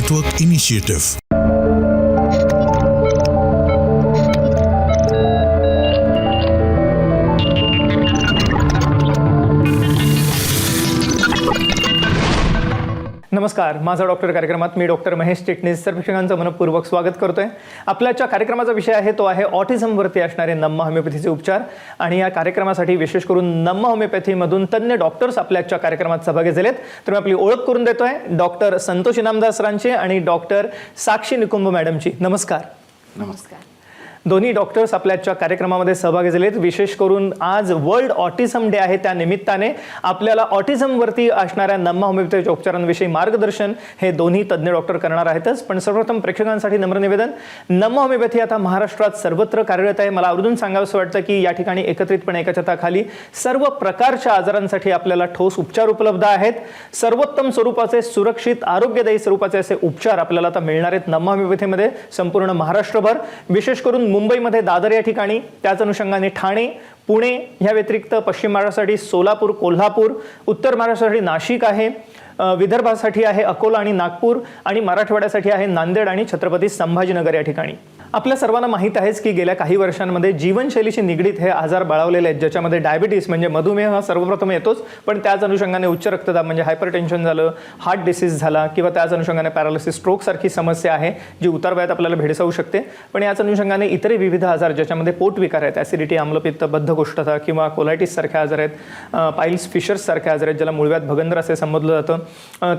Network Initiative. नमस्कार, माझा doctor कार्यक्रमात मी डॉक्टर महेश चिटणीस सर्व प्रेक्षकांचं मनपूर्वक स्वागत करतोय. आपल्याच्या कार्यक्रमाचा विषय आहे तो आहे ऑटिझमवरती असणारे नम्मा होमिओपॅथीचे उपचार. आणि या कार्यक्रमासाठी विशेष करून नम्मा होमिओपॅथीमधून तज्ञ डॉक्टर्स आपल्याच्या कार्यक्रमात सहभागी झालेत. तर मी आपली ओळख करून देतोय, डॉक्टर संतोष इनामदार सरांची आणि डॉक्टर साक्षी निकुंभ मॅडमची. नमस्कार. नमस्कार. दोन्ही डॉक्टर्स आपल्याच्या कार्यक्रमामध्ये सहभागी झालेत. विशेष करून आज वर्ल्ड ऑटिझम डे आहे, त्या निमित्ताने आपल्याला ऑटिझमवरती असणाऱ्या नम्मा होमिओपॅथीच्या उपचारांविषयी मार्गदर्शन हे दोन्ही तज्ञ डॉक्टर करणार आहेतच. पण सर्वप्रथम प्रेक्षकांसाठी नम्र निवेदन, नम्मा होमिओपॅथी आता महाराष्ट्रात सर्वत्र कार्यरत आहे. मला आवर्जून सांगावंसं वाटतं की या ठिकाणी एकत्रितपणे एका छताखाली सर्व प्रकारच्या आजारांसाठी आपल्याला ठोस उपचार उपलब्ध आहेत. सर्वोत्तम स्वरूपाचे, सुरक्षित, आरोग्यदायी स्वरूपाचे असे उपचार आपल्याला आता मिळणार आहेत नम्मा होमिओपॅथीमध्ये संपूर्ण महाराष्ट्रभर. विशेष करून मुंबईमध्ये दादर या ठिकाणी, त्याच अनुषंगाने ठाणे, पुणे, ह्या व्यतिरिक्त पश्चिम महाराष्ट्रासाठी सोलापूर, कोल्हापूर, उत्तर महाराष्ट्रासाठी नाशिक आहे, विदर्भासाठी आहे अकोला आणि नागपूर, आणि मराठवाड्यासाठी आहे नांदेड आणि छत्रपती संभाजीनगर या ठिकाणी. आपल्या सर्वांना माहीत आहेच की गेल्या काही वर्षांमध्ये जीवनशैलीशी निगडीत हे आजार बळावलेले आहेत, ज्याच्यामध्ये डायबिटीस म्हणजे मधुमेह हा सर्वप्रथम येतोच, पण त्याच अनुषंगाने उच्च रक्तदाब म्हणजे हायपरटेन्शन झालं, हार्ट डिसीज झाला, किंवा त्याच अनुषंगाने पॅरालिसिस, स्ट्रोक सारखी समस्या आहे जी उतार वयात आपल्याला भेडसावू शकते. पण याच अनुषंगाने इतरही विविध आजार ज्याच्यामध्ये पोटविकार आहेत, ॲसिडिटी, आम्लपित्त, बद्धकोष्ठता किंवा कोलायटिस सारखे आजार आहेत, पाईल्स फिशर्स सारखे आजार आहेत ज्याला मूळव्याध भगंदर असे संबोधलं जातं.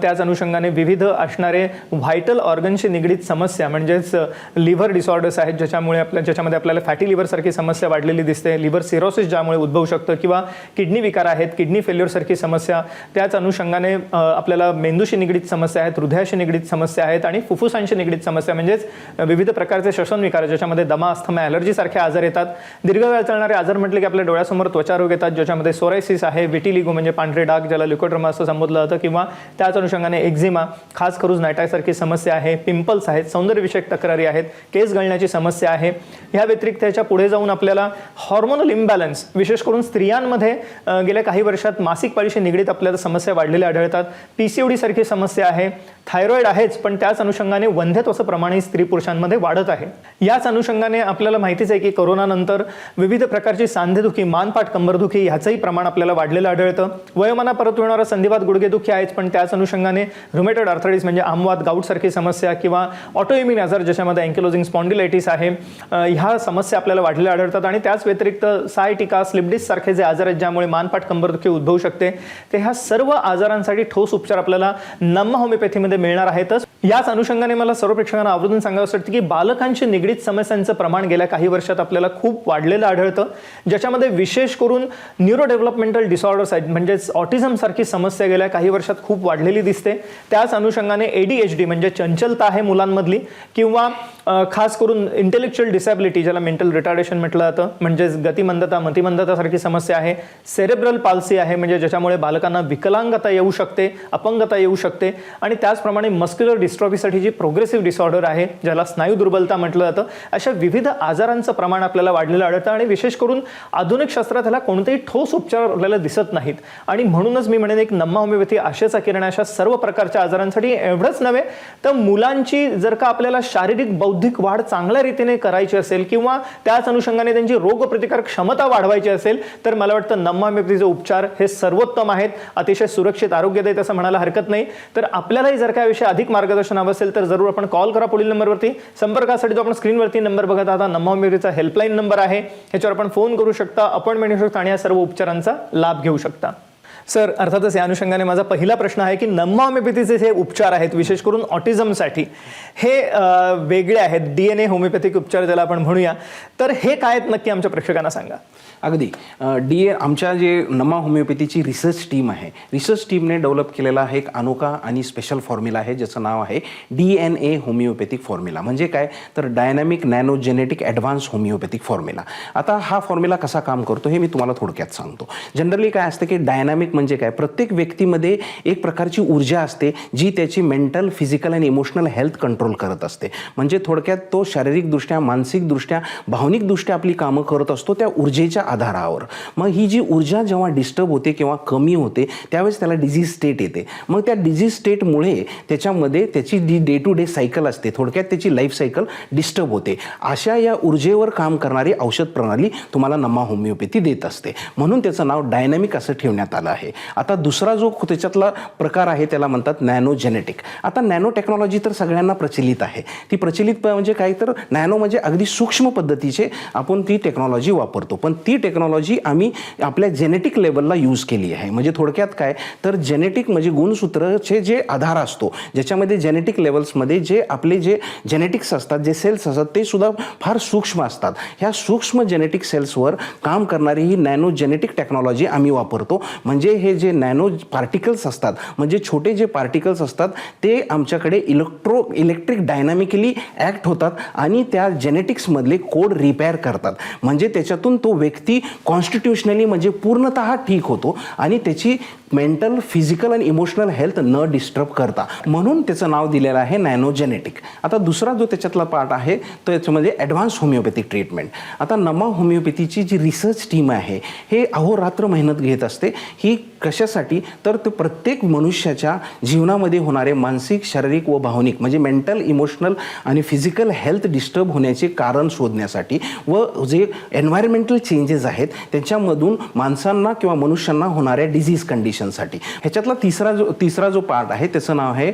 त्याच अनुषंगाने विविध असणारे व्हायटल ऑर्गनशी निगडीत समस्या म्हणजेच लिव्हर डिसऑर्डर्स आहेत ज्याच्यामध्ये आपल्याला फॅटी लिव्हर सारखी समस्या वाढलेली दिसते, लिव्हर सिरोसिस ज्यामुळे उद्भवू शकतं, किंवा किडनी विकार आहेत, किडनी फेल्युअर सारखी समस्या. त्याच अनुषंगाने आपल्याला मेंदूशी निगडीत समस्या आहेत, हृदयाशी निगडीत समस्या आहेत, आणि फुफ्फुसांशी निगडीत समस्या म्हणजेच विविध प्रकारचे श्वसन विकार ज्याच्यामध्ये दमा, अस्थमा, ॲलर्जी सारखे आजार येतात. दीर्घकाळ चालणारे आजार म्हटले की आपल्या डोळ्यासमोर त्वचारोग येतात ज्याच्यामध्ये सोरायसिस आहे, विटिलिगो म्हणजे पांढरे डाग ज्याला ल्युकोड्रामा असं संबोधलं जातं, किंवा त्याच अनुषंगाने एक्झिमा, खास खरूज नायटासारखी समस्या आहे, पिंपल्स आहेत, सौंदर्यविषयक तक्रारी आहेत, केस गळण्याची समस्या आहे. ह्या व्यतिरिक्त त्याच्या पुढे जाऊन आपल्याला हॉर्मोनल इम्बॅलन्स, विशेष करून स्त्रियांमध्ये गेल्या काही वर्षात मासिक पाळीशी निगडीत आपल्याला समस्या वाढलेल्या आढळतात. पीसीओडी सारखी समस्या आहे, थायरॉइड आहेच, पण त्याच अनुषंगाने वंध्यत्वाचं प्रमाणही स्त्री पुरुषांमध्ये वाढत आहे. याच अनुषंगाने आपल्याला माहितीच आहे की कोरोनानंतर विविध प्रकारची सांधेदुखी, मानपाट, कंबरदुखी ह्याचंही प्रमाण आपल्याला वाढलेलं आढळतं. वयोमाना परत येणारा संधिवात, गुडघेदुखी आहेच, पण त्याच अनुषंगाने रुमेटॉइड आर्थरायटिस म्हणजे आमवात, गाऊट सारखी समस्या, किंवा ऑटोइम्युन आजार ज्याच्यामध्ये अँकिलोजिंग स्पॉन्डिलायटिस आहे, ह्या समस्या आपल्याला वाढलेल्या आढळतात. आणि त्याच व्यतिरिक्त सायटिका, स्लिप डिस्क सारखे जे आजार आहेत ज्यामुळे मानपाट, कंबरदुखी उद्भवू शकते, ते ह्या सर्व आजारांसाठी ठोस उपचार आपल्याला नम्मा होमिओपॅथीमध्ये मिळणार आहेतच. याच अनुषंगाने मला सर्व प्रेक्षकांना आवर्जून सांगावं वाटतं की बालकांशी निगडीत समस्यांचं प्रमाण गेल्या काही वर्षात आपल्याला खूप वाढलेलं आढळतं, ज्याच्यामध्ये विशेष करून न्यूरो डेव्हलपमेंटल डिसऑर्डर्स आहेत म्हणजेच ऑटिझम सारखी समस्या गेल्या काही वर्षात खूप वाढलेली दिसते. त्याच अनुषंगाने ADHD म्हणजे चंचलता आहे मुलांमधली, किंवा खास करून इंटेलेक्च्युअल डिसॅबिलिटी ज्याला मेंटल रिटार्डेशन म्हटलं जातं म्हणजेच गतिमंदता, मतिमंदता सारखी समस्या आहे. सेरेब्रल पाल्सी आहे म्हणजे ज्याच्यामुळे बालकांना विकलांगता येऊ शकते, अपंगता येऊ शकते. आणि त्याचप्रमाणे मस्क्युलर डिस्ट्रॉफीसाठी जी प्रोग्रेसिव्ह डिसऑर्डर आहे ज्याला स्नायू दुर्बलता म्हटलं जातं, अशा विविध आजारांचं प्रमाण आपल्याला वाढलेलं आढळतं. आणि विशेष करून आधुनिक शास्त्रात ह्याला कोणतेही ठोस उपचार आपल्याला दिसत नाहीत. आणि म्हणूनच मी म्हणेन एक नम्मा होमिओपॅथी आशेचा किरण अशा सर्व प्रकारच्या आजारांसाठी. एवढंच नव्हे तर मुलांची जर का आपल्याला शारीरिक, बौद्धिक वाढ चांगल्या रीतीने करायची असेल, किंवा त्याच अनुषंगाने त्यांची रोगप्रतिकारक क्षमता वाढवायची असेल, तर मला वाटतं नम्मा होमिओपॅथीचे उपचार हे सर्वोत्तम आहेत, अतिशय सुरक्षित, आरोग्यदायी असं म्हणायला हरकत नाही. तर आपल्यालाही जर काय विषय अधिक मार्गदर्शन हवं असेल तर जरूर आपण कॉल करा पुढील नंबरवरती. संपर्कासाठी जो आपण स्क्रीनवरती नंबर बघत आहात नम्मा होमिओपॅथीचा हेल्पलाईन नंबर आहे, ह्याच्यावर आपण फोन करू शकता, अपॉइंटमेंट घेऊ शकता आणि या सर्व उपचारांचा लाभ घेऊ शकता. सर, अर्थातच या अनुषंगाने माझा पहिला प्रश्न आहे की नम्मा होमिओपॅथीचे जे उपचार आहेत विशेष करून ऑटिझमसाठी हे वेगळे आहेत, DNA होमिओपॅथिक उपचार ज्याला आपण म्हणूया, तर हे काय आहेत नक्की आमच्या प्रेक्षकांना सांगा. अगदी आमच्या जे नम्मा होमिओपॅथीची रिसर्च टीम आहे, रिसर्च टीमने डेव्हलप केलेला हा एक अनोखा आणि स्पेशल फॉर्म्युला आहे ज्याचं नाव आहे DNA होमिओपॅथिक फॉर्म्युला. म्हणजे काय तर डायनॅमिक नॅनोजेनेटिक ॲडव्हान्स होमिओपॅथिक फॉर्म्युला. आता हा फॉर्म्युला कसा काम करतो हे मी तुम्हाला थोडक्यात सांगतो. जनरली काय असतं की डायनॅमिक म्हणजे काय, प्रत्येक व्यक्तीमध्ये एक प्रकारची ऊर्जा असते जी त्याची मेंटल, फिजिकल आणि इमोशनल हेल्थ कंट्रोल करत असते. म्हणजे थोडक्यात तो शारीरिकदृष्ट्या, मानसिकदृष्ट्या, भावनिकदृष्ट्या आपली कामं करत असतो त्या ऊर्जेच्या आधारावर. मग ही जी ऊर्जा जेव्हा डिस्टर्ब होते किंवा कमी होते त्यावेळेस त्याला डिझीज स्टेट येते. मग त्या डिझीज स्टेटमुळे त्याच्यामध्ये त्याची जी डे टू डे सायकल असते, थोडक्यात त्याची लाईफ सायकल डिस्टर्ब होते. अशा या ऊर्जेवर काम करणारी औषध प्रणाली तुम्हाला नमा होमिओपॅथी देत असते. म्हणून त्याचं नाव डायनॅमिक असं ठेवण्यात आलं आहे. आता दुसरा जो त्याच्यातला प्रकार आहे त्याला म्हणतात नॅनो जेनेटिक. आता नॅनो टेक्नॉलॉजी तर सगळ्यांना प्रचलित आहे. ती प्रचलित म्हणजे काय, तर नॅनो म्हणजे अगदी सूक्ष्म पद्धतीचे आपण ती टेक्नॉलॉजी वापरतो. पण ती टेक्नॉलॉजी आम्ही आपल्या जेनेटिक लेवलला यूज केली आहे. म्हणजे थोडक्यात काय, तर जेनेटिक म्हणजे गुणसूत्रचे जे आधार असतो, ज्याच्यामध्ये जेनेटिक लेवल्समध्ये जे आपले जे जेनेटिक्स असतात, जे सेल्स असतात, ते सुद्धा फार सूक्ष्म असतात. ह्या सूक्ष्म जेनेटिक सेल्सवर काम करणारी ही नॅनो जेनेटिक टेक्नॉलॉजी आम्ही वापरतो. म्हणजे हे जे नॅनो पार्टिकल्स असतात, म्हणजे छोटे जे पार्टिकल्स असतात, ते आमच्याकडे इलेक्ट्रिक डायनामिकली ॲक्ट होतात आणि त्या जेनेटिक्समधले कोड रिपेअर करतात. म्हणजे त्याच्यातून तो व्यक्ती कॉन्स्टिट्यूशनली म्हणजे पूर्णतः ठीक होतो आणि त्याची मेंटल, फिजिकल आणि इमोशनल हेल्थ न डिस्टर्ब करता. म्हणून त्याचं नाव दिलेलं आहे नॅनो जेनेटिक. आता दुसरा जो त्याच्यातला पार्ट आहे तो याच्यामध्ये ॲडव्हान्स होमिओपॅथिक ट्रीटमेंट. आता नमा होमिओपॅथीची जी रिसर्च टीम आहे हे अहोरात्र मेहनत घेत असते. ही कशासाठी, तर ते प्रत्येक मनुष्याच्या जीवनामध्ये होणारे मानसिक, शारीरिक व भावनिक म्हणजे मेंटल, इमोशनल आणि फिजिकल हेल्थ डिस्टर्ब होण्याचे कारण शोधण्यासाठी व जे एन्व्हायरमेंटल चेंजेस आहेत त्याच्यामधून माणसांना किंवा मनुष्यांना होणाऱ्या डिझीज कंडिशनसाठी. ह्याच्यातला तिसरा जो पार्ट आहे त्याचं नाव आहे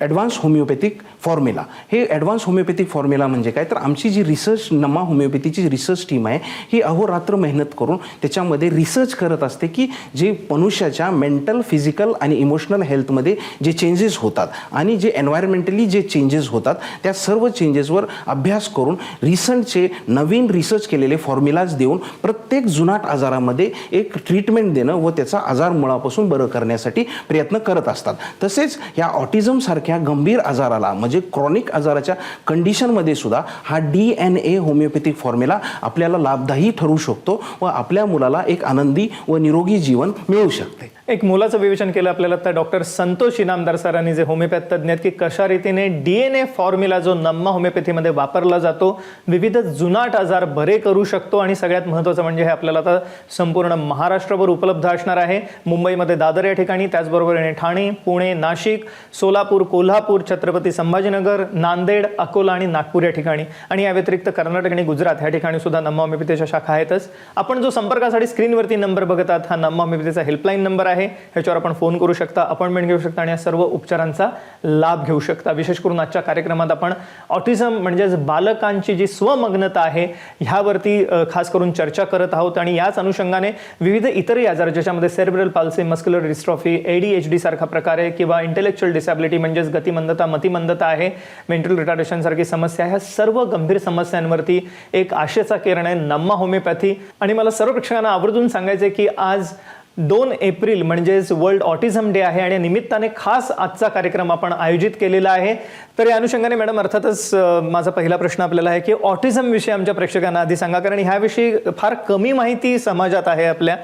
ॲडव्हान्स होमिओपॅथिक फॉर्म्युला. हे ॲडव्हान्स होमिओपॅथिक फॉर्म्युला म्हणजे काय, तर आमची जी रिसर्च नमा होमिओपॅथीची रिसर्च टीम आहे ही अहोरात्र मेहनत करून त्याच्यामध्ये रिसर्च करत असते की जे मनुष्याच्या मेंटल, फिजिकल आणि इमोशनल हेल्थमध्ये जे चेंजेस होतात आणि जे एन्व्हायरमेंटली जे चेंजेस होतात त्या सर्व चेंजेसवर अभ्यास करून रिसंटचे नवीन रिसर्च केलेले फॉर्म्युलाज देऊन प्रत्येक जुनाट आजारामध्ये एक ट्रीटमेंट देणं व त्याचा आजार मुळापासून बरं करण्यासाठी प्रयत्न करत असतात. तसेच या ऑटिझमसारख्या गंभीर आजाराला म्हणजे क्रॉनिक आजाराच्या कंडिशनमध्ये सुद्धा हा DNA होमिओपॅथिक फॉर्म्युला आपल्याला लाभदायी ठरू शकतो व आपल्या मुलाला एक आनंदी व निरोगी जीवन मिळू शकते. एक मुलाचं विवेचन केलं आपल्याला तर डॉक्टर संतोष इनामदार सरांनी, जे होमिओपॅथ तज्ज्ञ आहेत, की कशा रीतीने DNA फॉर्म्युला जो नम्मा होमिओपॅथीमध्ये वापरला जातो विविध जुनाट आजार बरे करू शकतो. आणि सगळ्यात महत्त्वाचं म्हणजे हे आपल्याला आता संपूर्ण महाराष्ट्रभर उपलब्ध असणार आहे. मुंबईमध्ये दादर या ठिकाणी, त्याचबरोबर ठाणे, पुणे, नाशिक, सोलापूर, कोल्हापूर, छत्रपती संभाजीनगर, नांदेड, अकोला आणि नागपूर या ठिकाणी, आणि या व्यतिरिक्त कर्नाटक आणि गुजरात या ठिकाणी सुद्धा नम्मा होमिओपॅथीच्या शाखा आहेतच. आपण जो संपर्कासाठी स्क्रीनवरती नंबर बघत आहात हा नम्मा होमिओपॅथीचा हेल्पलाईन नंबर आहे. ह्याच्यावर आपण फोन करू शकता, अपॉइंटमेंट घेऊ शकता आणि या सर्व उपचारांचा लाभ घेऊ शकता. विशेष करून आजच्या कार्यक्रमात आपण ऑटिझम म्हणजेच बालकांची जी स्वमग्नता आहे ह्यावरती खास करून चर्चा करत आहोत. आणि याच अनुषंगाने विविध इतरही आजार ज्याच्यामध्ये cerebral palsy, muscular dystrophy, ADHD सारखा प्रकार आहे किंवा इंटेलेक्च्युअल डिसॅबिलिटी म्हणजेच गतिमंदता, मतिमंदता आहे, मेंटल रिटार्डेशन सारखी समस्या, ह्या सर्व गंभीर समस्यांवरती एक आशेचा किरण आहे नम्मा होमिओपॅथी. आणि मला सर्व प्रेक्षकांना आवर्जून सांगायचं आहे की आज 2 एप्रिल म्हणजेच वर्ल्ड ऑटिझम डे आहे आणि निमित्ताने खास आजचा कार्यक्रम आपण आयोजित केलेला आहे. तर या अनुषंगाने मॅडम अर्थातच माझा पहिला प्रश्न आपल्याला आहे की ऑटिझम विषयी आमच्या प्रेक्षकांना आधी सांगा, कारण ह्याविषयी फार कमी माहिती समाजात आहे आपल्या.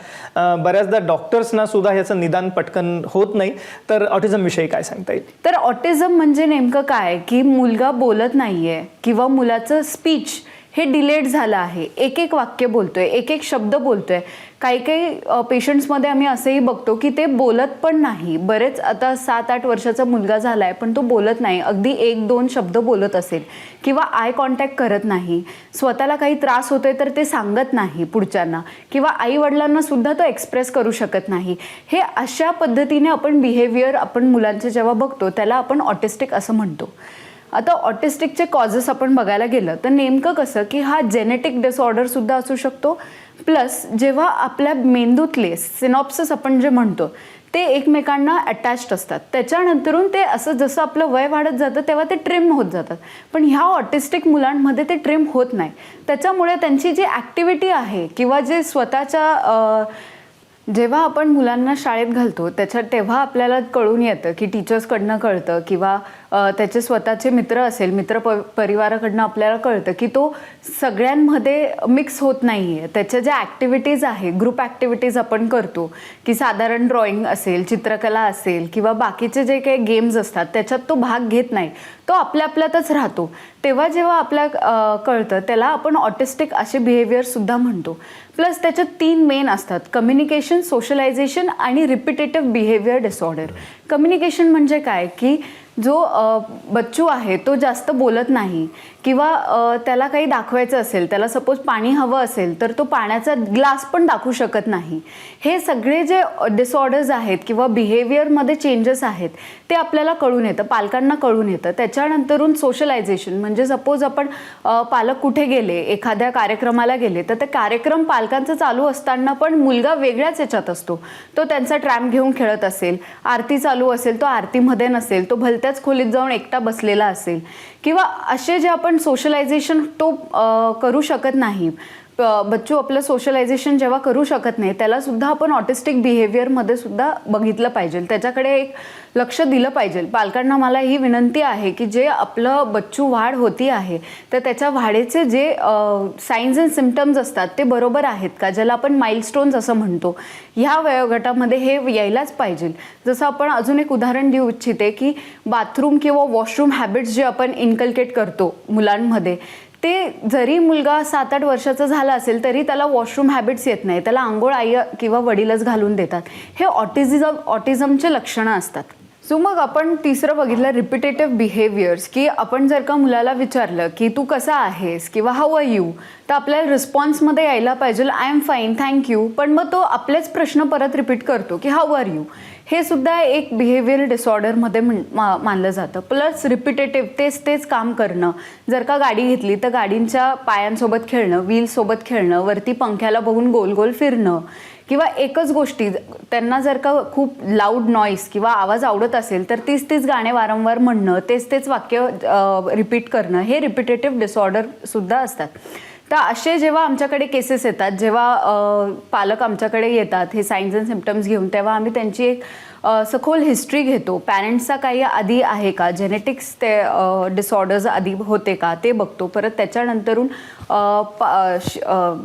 बऱ्याचदा डॉक्टर्सना सुद्धा ह्याचं निदान पटकन होत नाही. तर ऑटिझम विषयी काय सांगता येईल? तर ऑटिझम म्हणजे नेमकं काय की मुलगा बोलत नाहीये किंवा मुलाचं स्पीच हे डिलेट झालं आहे, एक एक वाक्य बोलतोय, एक एक शब्द बोलतोय. काही काही पेशंट्समध्ये आम्ही असंही बघतो की ते बोलत पण नाही. बरेच आता 7-8 वर्षाचा मुलगा झालाय पण तो बोलत नाही, अगदी 1-2 शब्द बोलत असेल किंवा आय कॉन्टॅक्ट करत नाही, स्वतःला काही त्रास होतोय तर ते सांगत नाही पुढच्यांना, किंवा आई वडिलांना सुद्धा तो एक्सप्रेस करू शकत नाही. हे अशा पद्धतीने आपण बिहेवियर आपण मुलांचे जेव्हा बघतो त्याला आपण ऑटिस्टिक असं म्हणतो. आता ऑटिस्टिकचे कॉजेस आपण बघायला गेलं तर नेमकं कसं की हा जेनेटिक डिसऑर्डर सुद्धा असू शकतो, प्लस जेव्हा आपल्या मेंदूतले सिनॉप्सिस आपण जे म्हणतो ते एकमेकांना अटॅच्ड असतात, त्याच्यानंतरून ते असं जसं आपलं वय वाढत जातं तेव्हा ते ट्रिम होत जातात. पण ह्या ऑटिस्टिक मुलांमध्ये ते ट्रिम होत नाही. त्याच्यामुळे त्यांची जी ॲक्टिव्हिटी आहे किंवा जे स्वतःच्या जेव्हा आपण मुलांना शाळेत घालतो तेव्हा आपल्याला कळून येतं की टीचर्सकडनं कळतं किंवा त्याचे स्वतःचे मित्र असेल, परिवाराकडनं आपल्याला कळतं की तो सगळ्यांमध्ये मिक्स होत नाही आहे. त्याच्या ज्या ॲक्टिव्हिटीज आहे, ग्रुप ॲक्टिव्हिटीज आपण करतो की साधारण ड्रॉइंग असेल, चित्रकला असेल किंवा बाकीचे जे काही गेम्स असतात त्याच्यात तो भाग घेत नाही, तो आपल्यातच राहतो. तेव्हा जेव्हा आपल्या कळतं त्याला आपण ऑटिस्टिक असे बिहेवियरसुद्धा म्हणतो. प्लस त्याच्यात 3 मेन असतात: कम्युनिकेशन, सोशलायझेशन आणि रिपिटेटिव्ह बिहेवियर डिसऑर्डर. कम्युनिकेशन म्हणजे काय की जो बच्चू आहे तो जास्त बोलत नाही किंवा त्याला काही दाखवायचं असेल, त्याला सपोज पाणी हवं असेल तर तो पाण्याचा ग्लास पण दाखवू शकत नाही. हे सगळे जे डिसऑर्डर्स आहेत किंवा बिहेवियरमध्ये चेंजेस आहेत ते आपल्याला कळून येतं, पालकांना कळून येतं. त्याच्यानंतरून सोशलायझेशन म्हणजे सपोज आपण पालक कुठे गेले, एखाद्या कार्यक्रमाला गेले, तर ते कार्यक्रम पालकांचं चालू असताना पण मुलगा वेगळ्याच याच्यात असतो. तो त्यांचा ट्रॅम्प घेऊन खेळत असेल, आरती चालू असेल तो आरतीमध्ये नसेल, तो भलत्याच खोलीत जाऊन एकटा बसलेला असेल किंवा असे जे आपण सोशलायझेशन तो करू शकत नाही. बच्चू आपलं सोशलायझेशन जेव्हा करू शकत नाही त्याला सुद्धा आपण ऑटिस्टिक बिहेवियरमध्ये सुद्धा बघितलं पाहिजे, त्याच्याकडे एक लक्ष दिलं पाहिजे. पालकांना मला ही विनंती आहे की जे आपलं बच्चू वाढ होती आहे तर त्याच्या वाढीचे जे साईन्स अँड सिम्पटम्स असतात ते बरोबर आहेत का, ज्याला आपण माइलस्टोन्स असं म्हणतो, ह्या वयोगटामध्ये हे यायलाच पाहिजे. जसं आपण अजून एक उदाहरण देऊ इच्छिते की बाथरूम किंवा वॉशरूम हॅबिट्स जे आपण इन्कल्केट करतो मुलांमध्ये, ते जरी मुलगा 7-8 वर्षाचा झाला असेल तरी त्याला वॉशरूम हॅबिट्स येत नाही, त्याला आंघोळ आई किंवा वडीलच घालून देतात. हे ऑटिझमचे लक्षणं असतात. सो मग आपण तिसरं बघितलं रिपिटेटिव्ह बिहेवियर्स, की आपण जर का मुलाला विचारलं की तू कसा आहेस किंवा हाऊ आर यू, तर आपल्याला रिस्पॉन्समध्ये यायला पाहिजे आय एम फाईन, थँक्यू, पण मग तो आपलेच प्रश्न परत रिपीट करतो की हाऊ आर यू. हे सुद्धा एक बिहेवियर डिसऑर्डरमध्ये मानलं जातं. प्लस रिपिटेटिव्ह तेच काम करणं. जर का गाडी घेतली तर गाडींच्या पायांसोबत खेळणं, व्हीलसोबत खेळणं, वरती पंख्याला बघून गोल गोल फिरणं किंवा एकच गोष्टी, त्यांना जर का खूप लाऊड नॉईस किंवा आवाज आवडत असेल तर तीच गाणे वारंवार म्हणणं, तेच वाक्य रिपीट करणं, हे रिपिटेटिव्ह डिसऑर्डरसुद्धा असतात. तर असे जेव्हा आमच्याकडे केसेस येतात, जेव्हा पालक आमच्याकडे येतात हे साईन्स अँड सिम्पटम्स घेऊन, तेव्हा आम्ही त्यांची एक सखोल हिस्ट्री घेतो. पॅरेंट्सचा काही आधी आहे का, जेनेटिक्स ते डिसऑर्डर्स आधी होते का ते बघतो. परत त्याच्यानंतरून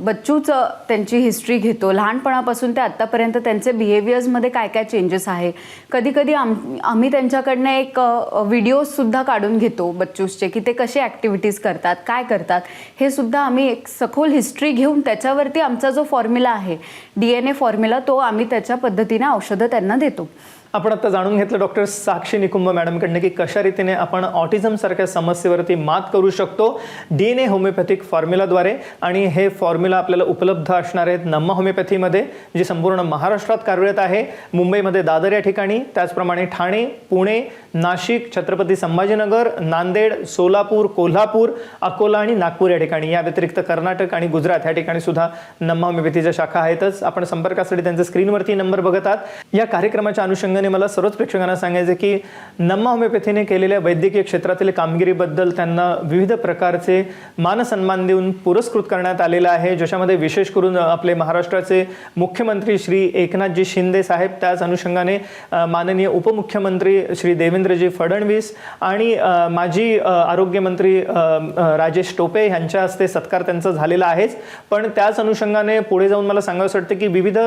बच्चूचं त्यांची हिस्ट्री घेतो, लहानपणापासून ते आत्तापर्यंत त्यांचे बिहेवियर्समध्ये काय चेंजेस आहे. कधी आम्ही त्यांच्याकडनं एक व्हिडिओजसुद्धा काढून घेतो बच्चूसचे, की ते कसे ॲक्टिव्हिटीज करतात, काय करतात, हे सुद्धा आम्ही एक सखोल हिस्ट्री घेऊन त्याच्यावरती आमचा जो फॉर्म्युला आहे DNA फॉर्म्युला, तो आम्ही त्याच्या पद्धतीने औषधं त्यांना देतो. आपण आता जाणून घेतलं डॉक्टर साक्षी निकुंभ मॅडमकडनं की कशा रीतीने आपण ऑटिझम सारख्या समस्येवरती मात करू शकतो DNA होमिओपॅथिक फॉर्म्युलाद्वारे. आणि हे फॉर्म्युला आपल्याला उपलब्ध असणार आहेत नम्मा होमिओपॅथीमध्ये, जी संपूर्ण महाराष्ट्रात कार्यरत आहे. मुंबईमध्ये दादर या ठिकाणी, त्याचप्रमाणे ठाणे, पुणे, नाशिक, छत्रपती संभाजीनगर, नांदेड, सोलापूर, कोल्हापूर, अकोला आणि नागपूर या ठिकाणी. या व्यतिरिक्त कर्नाटक आणि गुजरात या ठिकाणी सुद्धा नम्मा होमिओपॅथीच्या शाखा आहेतच. आपण संपर्कासाठी त्यांचे स्क्रीनवरती नंबर बघतात. या कार्यक्रमाच्या अनुषंगाने मला सर्वच प्रेक्षकांना सांगायचं की नम्मा होमिओपॅथीने केलेल्या वैद्यकीय क्षेत्रातील कामगिरीबद्दल त्यांना विविध प्रकारचे मानसन्मान देऊन पुरस्कृत करण्यात आलेलं आहे, ज्याच्यामध्ये विशेष करून आपले महाराष्ट्राचे मुख्यमंत्री श्री एकनाथजी शिंदे साहेब, त्याच अनुषंगाने माननीय उपमुख्यमंत्री श्री देवेंद्रजी फडणवीस आणि माजी आरोग्यमंत्री राजेश टोपे यांच्या हस्ते सत्कार त्यांचा झालेला आहेच. पण त्याच अनुषंगाने पुढे जाऊन मला सांगावंसं वाटतं की विविध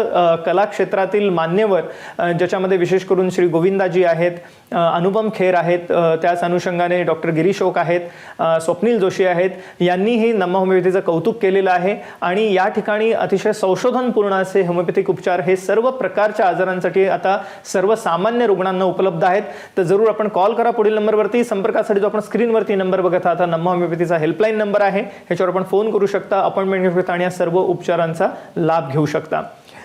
कला क्षेत्रातील मान्यवर, ज्याच्यामध्ये विशेष करून श्री गोविंदाजी आहेत, अनुपम खेर आहेत, त्याच अनुषंगाने डॉक्टर गिरीश ओक आहेत, स्वप्नील जोशी आहेत, यांनीही नम्मा होमिओपॅथीचं कौतुक केलेलं आहे. आणि या ठिकाणी अतिशय संशोधनपूर्ण असे होमिओपॅथिक उपचार हे सर्व प्रकारच्या आजारांसाठी आता सर्वसामान्य रुग्णांना उपलब्ध आहेत. तर जरूर आपण कॉल करा पुढील नंबरवरती. संपर्कासाठी जो आपण स्क्रीनवरती नंबर बघत आहात, नम्मा होमिओपॅथीचा हेल्पलाईन नंबर आहे, ह्याच्यावर आपण फोन करू शकता, अपॉइंटमेंट घेऊ शकता आणि या सर्व उपचारांचा लाभ घेऊ शकता.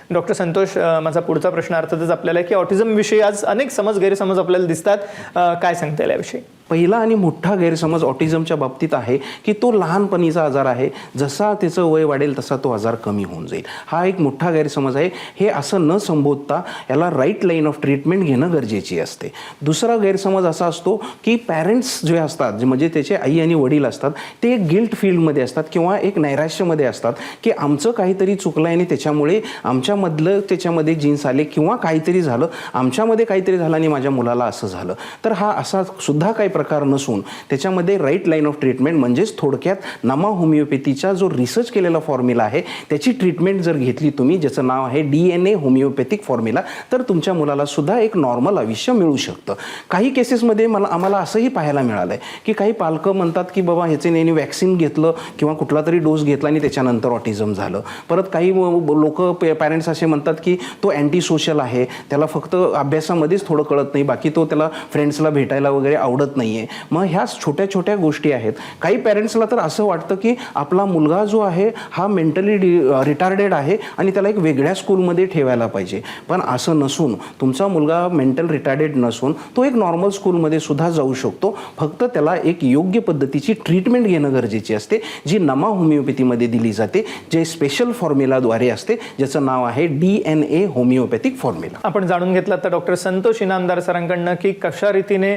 डॉक्टर संतोष, माझा पुढचा प्रश्न अर्थातच आपल्याला आहे की ऑटिझमविषयी आज अनेक गैरसमज आपल्याला दिसतात, काय सांगता येईल याविषयी? पहिला आणि मोठा गैरसमज ऑटिझमच्या बाबतीत आहे की तो लहानपणीचा आजार आहे, जसा त्याचं वय वाढेल तसा तो आजार कमी होऊन जाईल. हा एक मोठा गैरसमज आहे. हे असं न संबोधता याला राईट लाईन ऑफ ट्रीटमेंट घेणं गरजेची असते. दुसरा गैरसमज असा असतो की पॅरेंट्स जे असतात, म्हणजे त्याचे आई आणि वडील असतात, ते एक गिल्ट फील्डमध्ये असतात किंवा एक नैराश्यमध्ये असतात की आमचं काहीतरी चुकलं आणि त्याच्यामुळे आमच्यामधलं त्याच्यामध्ये जीन्स आले किंवा काहीतरी झालं, आमच्यामध्ये काहीतरी झालं आणि माझ्या मुलाला असं झालं. तर हा असा सुद्धा काही प्रकार नसून त्याच्यामध्ये राईट लाईन ऑफ ट्रीटमेंट म्हणजेच थोडक्यात नमा होमिओपॅथीचा जो रिसर्च केलेला फॉर्म्युला आहे त्याची ट्रीटमेंट जर घेतली तुम्ही, ज्याचं नाव आहे DNA होमिओपॅथिक फॉर्म्युला, तर तुमच्या मुलाला सुद्धा एक नॉर्मल आयुष्य मिळू शकतं. काही केसेसमध्ये आम्हाला असंही पाहायला मिळालं आहे की काही पालकं म्हणतात की बाबा ह्याचे नेहमी वॅक्सिन घेतलं किंवा कुठला तरी डोस घेतला आणि त्याच्यानंतर ऑटिझम झालं. परत काही लोक पॅरेंट्स असे म्हणतात की तो अँटी सोशल आहे, त्याला फक्त अभ्यासामध्येच थोडं कळत नाही, बाकी तो त्याला फ्रेंड्सला भेटायला वगैरे आवडत नाही आहे. मग ह्या छोट्या छोट्या गोष्टी आहेत. काही पॅरेंट्सला तर असं वाटतं की आपला मुलगा जो आहे हा मेंटली रिटार्डेड आहे आणि त्याला एक वेगळ्या स्कूलमध्ये ठेवायला पाहिजे. पण असं नसून तुमचा मुलगा मेंटल रिटार्डेड नसून तो एक नॉर्मल स्कूलमध्ये सुद्धा जाऊ शकतो. फक्त त्याला एक योग्य पद्धतीची ट्रीटमेंट घेणं गरजेची असते, जी नमा होमिओपॅथीमध्ये दिली जाते, जे स्पेशल फॉर्म्युलाद्वारे असते, ज्याचं नाव आहे DNA होमिओपॅथिक फॉर्म्युला. आपण जाणून घेतलं तर डॉक्टर संतोष इनामदार सरांकडनं की कशा रीतीने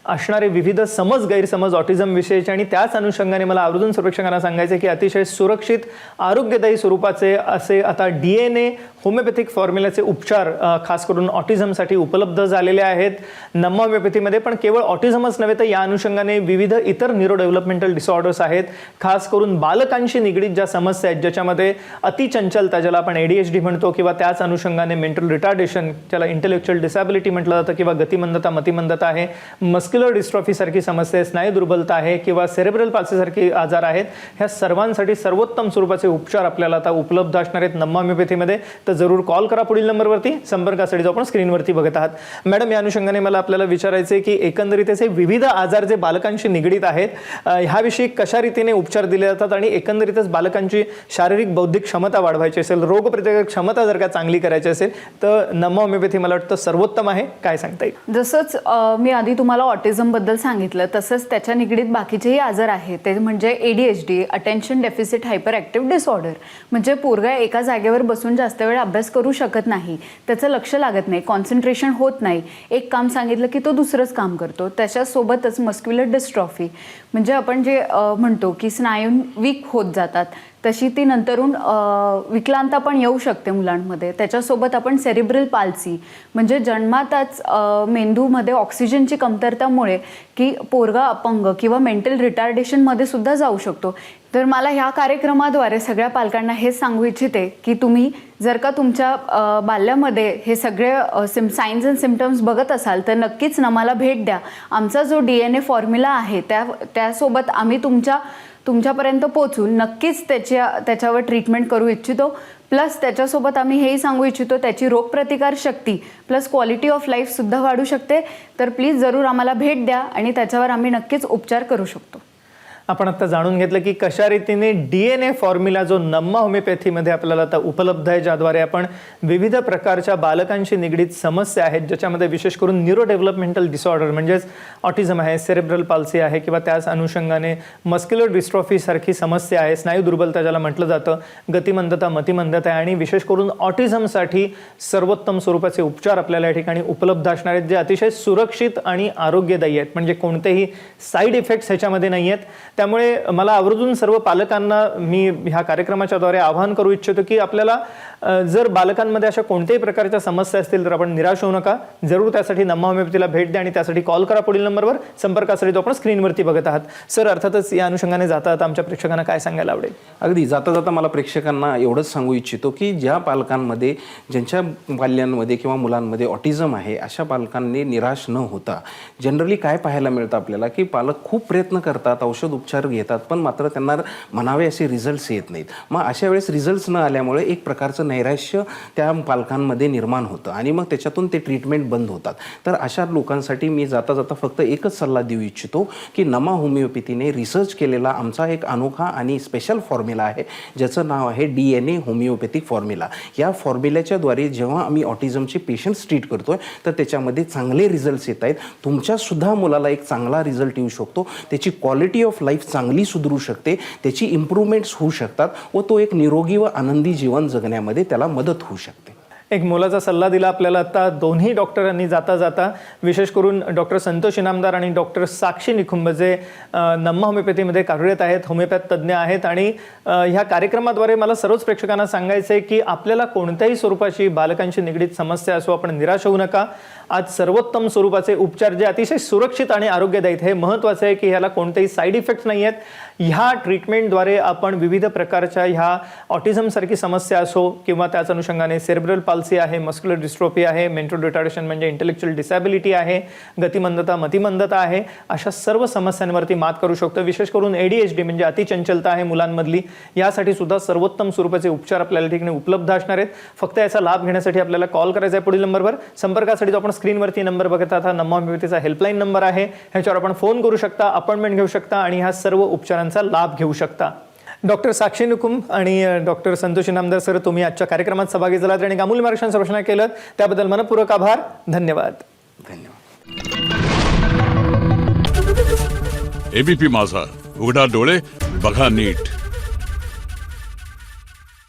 असणारे विविध समज गैरसमज ऑटिझम विषयीचे, आणि त्याच अनुषंगाने मला आवर्जून सर्वेक्षकांना सांगायचे की अतिशय सुरक्षित आरोग्यदायी स्वरूपाचे असे आता DNA होमिओपॅथिक फॉर्म्युलाचे उपचार खास करून ऑटिझमसाठी उपलब्ध झालेले आहेत नमा होमिओपॅथीमध्ये. पण केवळ ऑटिझमच नव्हे तर या अनुषंगाने विविध इतर न्यूरो डेव्हलपमेंटल डिसऑर्डर्स आहेत, खास करून बालकांशी निगडीत ज्या समस्या आहेत, ज्याच्यामध्ये अतिचंचलता ज्याला आपण ADHD म्हणतो, किंवा त्याच अनुषंगाने मेंटल रिटार्डेशन ज्याला इंटेलेक्च्युअल डिसॅबिलिटी म्हटलं जातं, किंवा गतिमंदता मतिमंदता आहे, मस्क्युलर डिस्ट्रॉफी सारखी समस्या आहे, स्नायू दुर्बलता आहे, किंवा सेरेब्रल पाल्सी सारखी आजार आहेत, ह्या सर्वांसाठी सर्वोत्तम स्वरूपाचे उपचार आपल्याला आता उपलब्ध असणार आहेत नमा होमिओपॅथीमध्ये. तर जरूर कॉल करा पुढील नंबरवरती, संपर्कासाठी जो आपण स्क्रीनवरती बघत आहात. मॅडम, या अनुषंगाने मला आपल्याला विचारायचं आहे की एकंदरीत असे विविध आजार जे बालकांशी निगडीत आहेत ह्याविषयी कशा रीतीने उपचार दिले जातात, आणि एकंदरीतच बालकांची शारीरिक बौद्धिक क्षमता वाढवायची असेल, रोगप्रतिकारक क्षमता जर का चांगली करायची असेल तर नमा होमिओपॅथी मला वाटतं सर्वोत्तम आहे. काय सांगता येईल? जसंच मी आधी तुम्हाला ऑटिझमबद्दल सांगितलं तसंच त्याच्या निगडीत बाकीचेही आजार आहेत, ते म्हणजे ADHD, attention deficit hyper active disorder. म्हणजे पोरगा एका जागेवर बसून जास्त वेळ अभ्यास करू शकत नाही, त्याचं लक्ष लागत नाही, कॉन्सन्ट्रेशन होत नाही, एक काम सांगितलं की तो दुसरंच काम करतो. त्याच्यासोबतच मस्क्युलर डिस्ट्रॉफी म्हणजे आपण जे म्हणतो की स्नायू वीक होत जातात, तशी ती नंतरून विकलांगता पण येऊ शकते मुलांमध्ये. त्याच्यासोबत आपण सेरिब्रल पाल्सी म्हणजे जन्मातच मेंदूमध्ये ऑक्सिजनची कमतरतामुळे की पोरगा अपंग किंवा मेंटल रिटार्डेशनमध्ये सुद्धा जाऊ शकतो. तर मला ह्या कार्यक्रमाद्वारे सगळ्या पालकांना हेच सांगू इच्छिते की तुम्ही जर का तुमच्या बाल्यामध्ये हे सगळे सायन्स अँड सिम्पटम्स बघत असाल तर नक्कीच नमाला भेट द्या. आमचा जो DNA फॉर्म्युला आहे त्यासोबत आम्ही तुमच्यापर्यंत पोहोचून नक्कीच त्याच्यावर ट्रीटमेंट करू इच्छितो. प्लस त्याच्यासोबत आम्ही हेही सांगू इच्छितो त्याची रोगप्रतिकार शक्ती प्लस क्वालिटी ऑफ लाईफसुद्धा वाढू शकते. तर प्लीज जरूर आम्हाला भेट द्या आणि त्याच्यावर आम्ही नक्कीच उपचार करू शकतो. आपण आता जाणून घेतलं की कशा रीतीने DNA फॉर्म्युला जो नमा होमिओपॅथीमध्ये आपल्याला आता उपलब्ध आहे, ज्याद्वारे आपण विविध प्रकारच्या बालकांशी निगडीत समस्या आहेत, ज्याच्यामध्ये विशेष करून न्यूरो डेव्हलपमेंटल डिसऑर्डर म्हणजेच ऑटिझम आहे, सेरेब्रल पाल्सी आहे, किंवा त्याच अनुषंगाने मस्क्युलर डिस्ट्रॉफी सारखी समस्या आहे, स्नायू दुर्बलता ज्याला म्हटलं जातं, गतिमंदता मतिमंदता आहे, आणि विशेष करून ऑटिझमसाठी सर्वोत्तम स्वरूपाचे उपचार आपल्याला या ठिकाणी उपलब्ध असणार आहेत, जे अतिशय सुरक्षित आणि आरोग्यदायी आहेत. म्हणजे कोणतेही साईड इफेक्ट्स ह्याच्यामध्ये नाही आहेत. त्यामुळे मला आवर्जून सर्व पालकांना मी ह्या कार्यक्रमाच्याद्वारे आवाहन करू इच्छितो की आपल्याला जर बालकांमध्ये अशा कोणत्याही प्रकारच्या समस्या असतील तर आपण निराश होऊ नका. जरूर त्यासाठी नमा होमिओपॅथीला भेट द्या आणि त्यासाठी कॉल करा पुढील नंबरवर, संपर्कासाठी तो आपण स्क्रीनवरती बघत आहात. सर, अर्थातच या अनुषंगाने जाता जाता आमच्या प्रेक्षकांना काय सांगायला आवडेल? अगदी जाता जाता मला प्रेक्षकांना एवढंच सांगू इच्छितो की ज्या पालकांमध्ये ज्यांच्या बाल्यांमध्ये किंवा मुलांमध्ये ऑटिझम आहे अशा पालकांनी निराश न होता, जनरली काय पाहायला मिळतं आपल्याला की पालक खूप प्रयत्न करतात, औषध उपचार घेतात, पण मात्र त्यांना म्हणावे असे रिझल्ट्स येत नाहीत. मग अशा वेळेस रिझल्ट्स न आल्यामुळे एक प्रकारचं नैराश्य त्या पालकांमध्ये निर्माण होतं आणि मग त्याच्यातून ते ट्रीटमेंट बंद होतात. तर अशा लोकांसाठी मी जाता जाता फक्त एकच सल्ला देऊ इच्छितो की नमा होमिओपॅथीने रिसर्च केलेला आमचा एक अनोखा आणि स्पेशल फॉर्म्युला आहे, ज्याचं नाव आहे DNA होमिओपॅथिक फॉर्म्युला. या फॉर्म्युल्याच्याद्वारे जेव्हा आम्ही ऑटिझमचे पेशंट्स ट्रीट करतोय तर त्याच्यामध्ये चांगले रिझल्ट्स येत आहेत. तुमच्यासुद्धा मुलाला एक चांगला रिझल्ट येऊ शकतो, त्याची क्वालिटी ऑफ लाईफ चांगली सुधरू शकते, त्याची इम्प्रूव्हमेंट्स होऊ शकतात व तो एक निरोगी व आनंदी जीवन जगण्यामध्ये त्याला मदत होऊ शकते. एक मोलाचा सल्ला दिला आपल्याला आता दोन्ही डॉक्टरांनी जाता जाता, विशेष करून डॉक्टर संतोष इनामदार आणि डॉक्टर साक्षी निखुंब जे नमा होमिओपॅथीमध्ये कार्यरत आहेत, होमिओपॅथ तज्ज्ञ आहेत. आणि ह्या कार्यक्रमाद्वारे मला सर्वच प्रेक्षकांना सांगायचं आहे की आपल्याला कोणत्याही स्वरूपाची बालकांशी निगडीत समस्या असो आपण निराश होऊ नका. आज सर्वोत्तम स्वरूपाचे उपचार जे अतिशय सुरक्षित आणि आरोग्यदायी आहेत. हे महत्त्वाचं आहे की ह्याला कोणतेही साईड इफेक्ट्स नाही आहेत. ह्या ट्रीटमेंटद्वारे आपण विविध प्रकारच्या ह्या ऑटिझमसारखी समस्या असो किंवा त्याच अनुषंगाने सेरेब्रल पाल्सी आहे, मस्क्युलर डिस्ट्रोफी आहे, मेंटल रिटार्डेशन म्हणजे इंटेलेक्च्युअल डिसॅबिलिटी आहे, गतिमंदता मतिमंदता आहे, अशा सर्व समस्यांवरती मात करू शकतो. विशेष करून ADHD म्हणजे अतिचंचलता आहे मुलांमधली, यासाठी सुद्धा सर्वोत्तम स्वरूपाचे उपचार आपल्याला ठिकाणी उपलब्ध असणार आहेत. फक्त याचा लाभ घेण्यासाठी आपल्याला कॉल करायचा आहे पुढील नंबरवर. संपर्कासाठी जो आपण स्क्रीनवरती नंबर बघत आहात हा नमा होमिओपॅथीचा हेल्पलाईन नंबर आहे. ह्याच्यावर आपण फोन करू शकता, अपॉइंटमेंट घेऊ शकता आणि ह्या सर्व उपचारांचा लाभ घेऊ शकता. डॉक्टर साक्षी निकुम आणि डॉक्टर संतोष इनामदार सर, तुम्ही आजच्या कार्यक्रमात सहभागी झालात आणि अमूल्य मार्गदर्शन सर्वेक्षण केलं त्याबद्दल मनपूर्वक आभार. धन्यवाद. धन्यवाद. ABP माझा, उघडा डोळे बघा नीट.